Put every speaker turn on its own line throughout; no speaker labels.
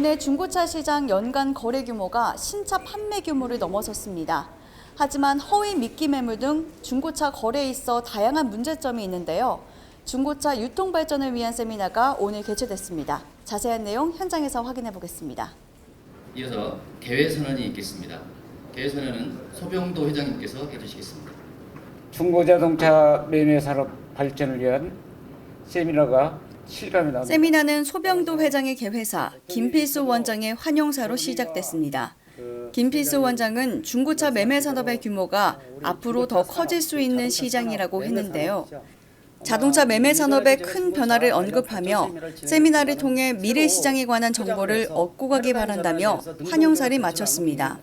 오늘 중고차 시장 연간 거래 규모가 신차 판매 규모를 넘어섰습니다. 하지만 허위 미끼 매물 등 중고차 거래에 있어 다양한 문제점이 있는데요. 중고차 유통 발전을 위한 세미나가 오늘 개최됐습니다. 자세한 내용 현장에서 확인해 보겠습니다.
이어서 개회선언이 있겠습니다. 개회선언은 소병도 회장님께서 해주시겠습니다.
중고자동차 매매 산업 발전을 위한 세미나가 실감이 납니다.
세미나는 소병도 회장의 개회사 김필수 원장의 환영사로 시작됐습니다. 김필수 원장은 중고차 매매 산업의 규모가 앞으로 더 커질 수 있는 시장이라고 했는데요. 자동차 매매 산업의 큰 변화를 언급하며 세미나를 통해 미래 시장에 관한 정보를 얻고 가기 바란다며 환영사를 마쳤습니다.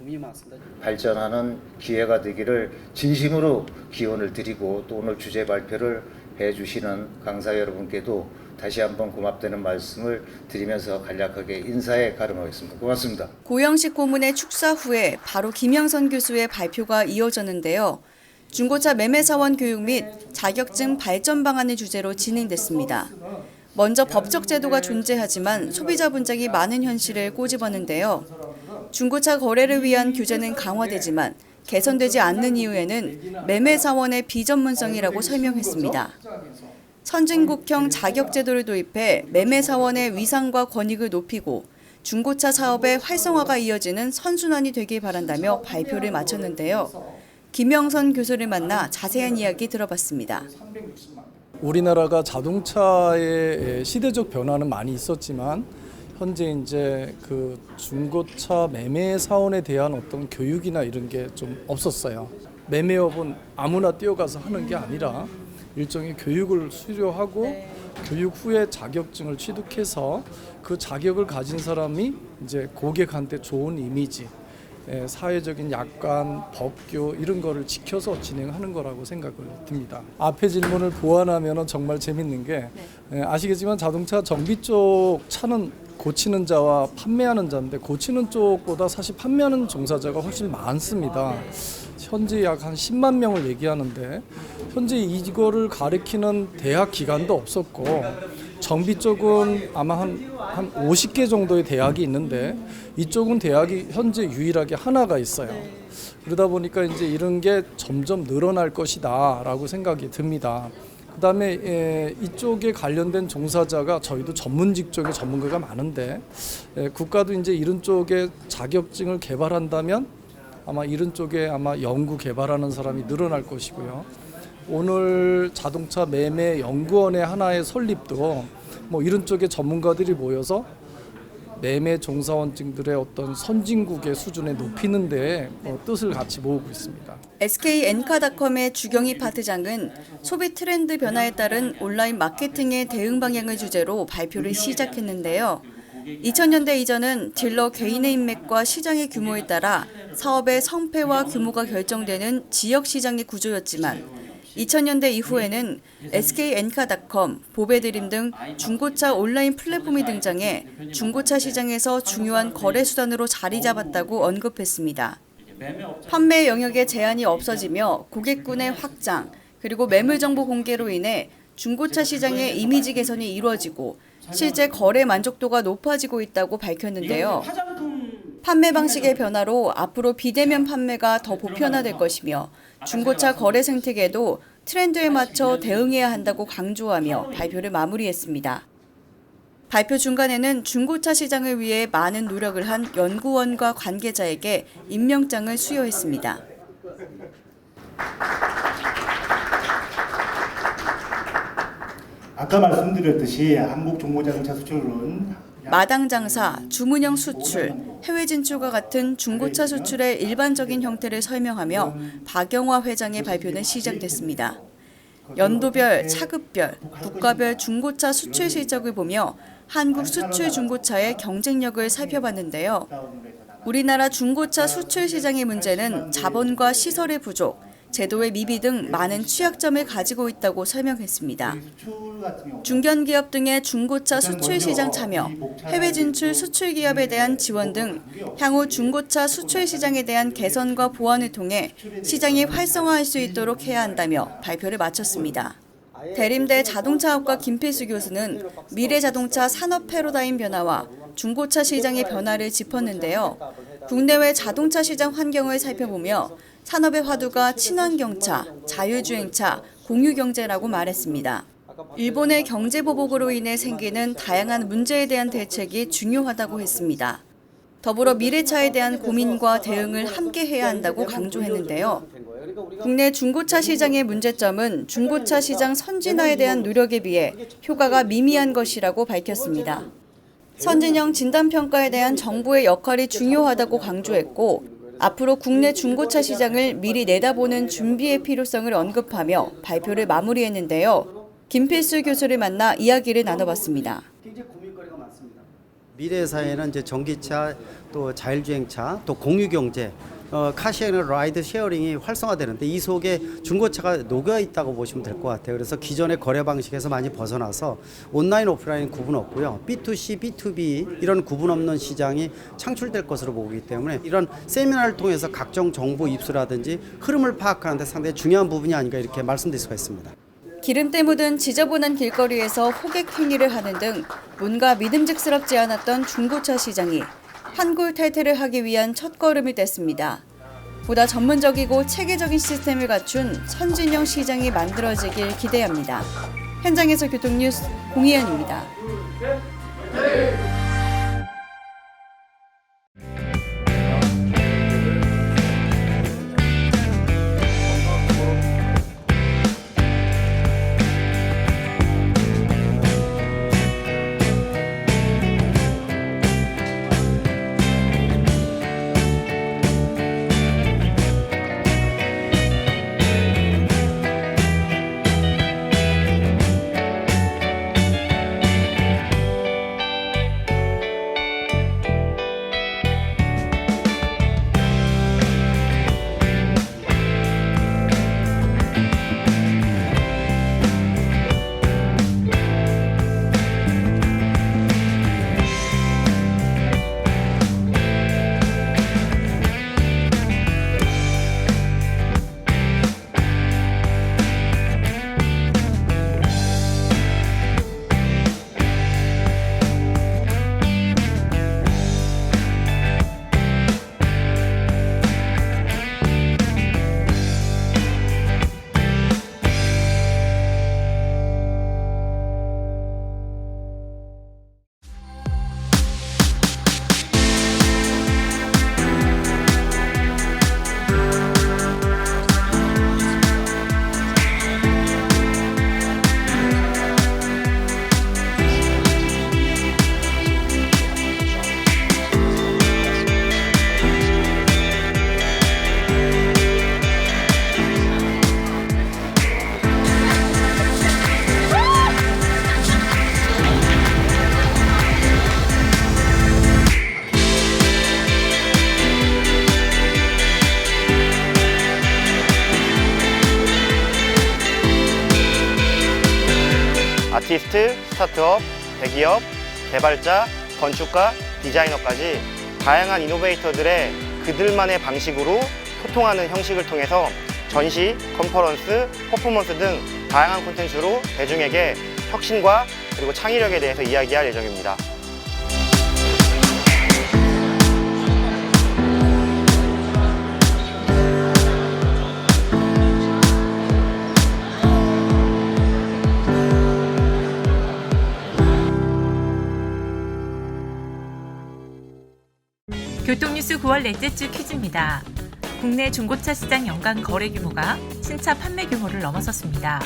발전하는 기회가 되기를 진심으로 기원을 드리고 또 오늘 주제 발표를 해주시는 강사 여러분께도 다시 한번 고맙다는 말씀을 드리면서 간략하게 인사에 가름하겠습니다. 고맙습니다.
고영식 고문의 축사 후에 바로 김영선 교수의 발표가 이어졌는데요. 중고차 매매사원 교육 및 자격증 발전 방안을 주제로 진행됐습니다. 먼저 법적 제도가 존재하지만 소비자 분쟁이 많은 현실을 꼬집었는데요. 중고차 거래를 위한 규제는 강화되지만 개선되지 않는 이유에는 매매사원의 비전문성이라고 설명했습니다. 선진국형 자격제도를 도입해 매매사원의 위상과 권익을 높이고 중고차 사업의 활성화가 이어지는 선순환이 되길 바란다며 발표를 마쳤는데요. 김영선 교수를 만나 자세한 이야기 들어봤습니다.
우리나라가 자동차의 시대적 변화는 많이 있었지만 현재 이제 그 중고차 매매 사원에 대한 어떤 교육이나 이런 게 좀 없었어요. 매매업은 아무나 뛰어가서 하는 게 아니라 일종의 교육을 수료하고 교육 후에 자격증을 취득해서 그 자격을 가진 사람이 이제 고객한테 좋은 이미지, 사회적인 약관, 법규 이런 거를 지켜서 진행하는 거라고 생각을 듭니다. 앞에 질문을 보완하면 정말 재밌는 게 아시겠지만 자동차 정비 쪽 차는 고치는 자와 판매하는 자인데 고치는 쪽보다 사실 판매하는 종사자가 훨씬 많습니다. 현재 약 한 10만 명을 얘기하는데 현재 이거를 가르치는 대학 기관도 없었고 정비 쪽은 아마 한 50개 정도의 대학이 있는데 이쪽은 대학이 현재 유일하게 하나가 있어요. 그러다 보니까 이제 이런 게 점점 늘어날 것이다라고 생각이 듭니다. 그다음에 이쪽에 관련된 종사자가 저희도 전문직 쪽에 전문가가 많은데 국가도 이제 이런 쪽에 자격증을 개발한다면 아마 이런 쪽에 아마 연구 개발하는 사람이 늘어날 것이고요. 오늘 자동차 매매 연구원의 하나의 설립도 뭐 이런 쪽에 전문가들이 모여서 매매 종사원증들의 어떤 선진국의 수준에 높이는 데 뜻을 같이 모으고 있습니다.
SK 엔카닷컴의 주경희 파트장은 소비 트렌드 변화에 따른 온라인 마케팅의 대응 방향을 주제로 발표를 시작했는데요. 2000년대 이전은 딜러 개인의 인맥과 시장의 규모에 따라 사업의 성패와 규모가 결정되는 지역 시장의 구조였지만 2000년대 이후에는 SK 엔카닷컴, 보배드림 등 중고차 온라인 플랫폼이 등장해 중고차 시장에서 중요한 거래 수단으로 자리 잡았다고 언급했습니다. 판매 영역의 제한이 없어지며 고객군의 확장, 그리고 매물 정보 공개로 인해 중고차 시장의 이미지 개선이 이루어지고 실제 거래 만족도가 높아지고 있다고 밝혔는데요. 판매 방식의 변화로 앞으로 비대면 판매가 더 보편화될 것이며 중고차 거래 생태계도 트렌드에 맞춰 대응해야 한다고 강조하며 발표를 마무리했습니다. 발표 중간에는 중고차 시장을 위해 많은 노력을 한 연구원과 관계자에게 임명장을 수여했습니다.
아까 말씀드렸듯이 한국중고자동차 수출은
마당 장사, 주문형 수출, 해외 진출과 같은 중고차 수출의 일반적인 형태를 설명하며 박영화 회장의 발표는 시작됐습니다. 연도별, 차급별, 국가별 중고차 수출 실적을 보며 한국 수출 중고차의 경쟁력을 살펴봤는데요. 우리나라 중고차 수출 시장의 문제는 자본과 시설의 부족, 제도의 미비 등 많은 취약점을 가지고 있다고 설명했습니다. 중견기업 등의 중고차 수출 시장 참여, 해외 진출 수출 기업에 대한 지원 등 향후 중고차 수출 시장에 대한 개선과 보완을 통해 시장이 활성화할 수 있도록 해야 한다며 발표를 마쳤습니다. 대림대 자동차학과 김필수 교수는 미래자동차 산업 패러다임 변화와 중고차 시장의 변화를 짚었는데요. 국내외 자동차 시장 환경을 살펴보며 산업의 화두가 친환경차, 자율주행차, 공유경제라고 말했습니다. 일본의 경제보복으로 인해 생기는 다양한 문제에 대한 대책이 중요하다고 했습니다. 더불어 미래차에 대한 고민과 대응을 함께 해야 한다고 강조했는데요. 국내 중고차 시장의 문제점은 중고차 시장 선진화에 대한 노력에 비해 효과가 미미한 것이라고 밝혔습니다. 선진형 진단평가에 대한 정부의 역할이 중요하다고 강조했고, 앞으로 국내 중고차 시장을 미리 내다보는 준비의 필요성을 언급하며 발표를 마무리했는데요. 김필수 교수를 만나 이야기를 나눠봤습니다.
미래 사회는 이제 전기차, 또 자율주행차, 또 공유경제, 카시어링, 라이드 쉐어링이 활성화되는데 이 속에 중고차가 녹여 있다고 보시면 될 것 같아요. 그래서 기존의 거래 방식에서 많이 벗어나서 온라인, 오프라인 구분 없고요. B2C, B2B 이런 구분 없는 시장이 창출될 것으로 보기 때문에 이런 세미나를 통해서 각종 정보 입수라든지 흐름을 파악하는 데 상당히 중요한 부분이 아닌가 이렇게 말씀드릴 수가 있습니다.
기름때 묻은 지저분한 길거리에서 호객 행위를 하는 등 뭔가 믿음직스럽지 않았던 중고차 시장이 환골탈태를 하기 위한 첫걸음을 뗐습니다. 보다 전문적이고 체계적인 시스템을 갖춘 선진형 시장이 만들어지길 기대합니다. 현장에서 교통뉴스 공희연입니다.
아티스트, 스타트업, 대기업, 개발자, 건축가, 디자이너까지 다양한 이노베이터들의 그들만의 방식으로 소통하는 형식을 통해서 전시, 컨퍼런스, 퍼포먼스 등 다양한 콘텐츠로 대중에게 혁신과 그리고 창의력에 대해서 이야기할 예정입니다.
교통뉴스 9월 넷째 주 퀴즈입니다. 국내 중고차 시장 연간 거래 규모가 신차 판매 규모를 넘어섰습니다.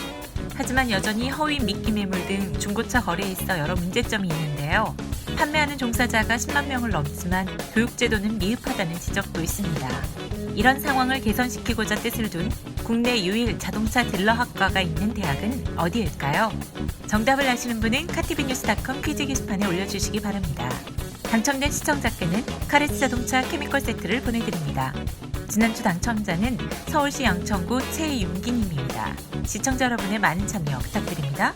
하지만 여전히 허위 미끼 매물 등 중고차 거래에 있어 여러 문제점이 있는데요. 판매하는 종사자가 10만 명을 넘지만 교육제도는 미흡하다는 지적도 있습니다. 이런 상황을 개선시키고자 뜻을 둔 국내 유일 자동차 딜러 학과가 있는 대학은 어디일까요? 정답을 아시는 분은 카티비뉴스.com 퀴즈 게시판에 올려주시기 바랍니다. 당첨된 시청자께는 카레스 자동차 케미컬 세트를 보내드립니다. 지난주 당첨자는 서울시 양천구 최윤기님입니다. 시청자 여러분의 많은 참여 부탁드립니다.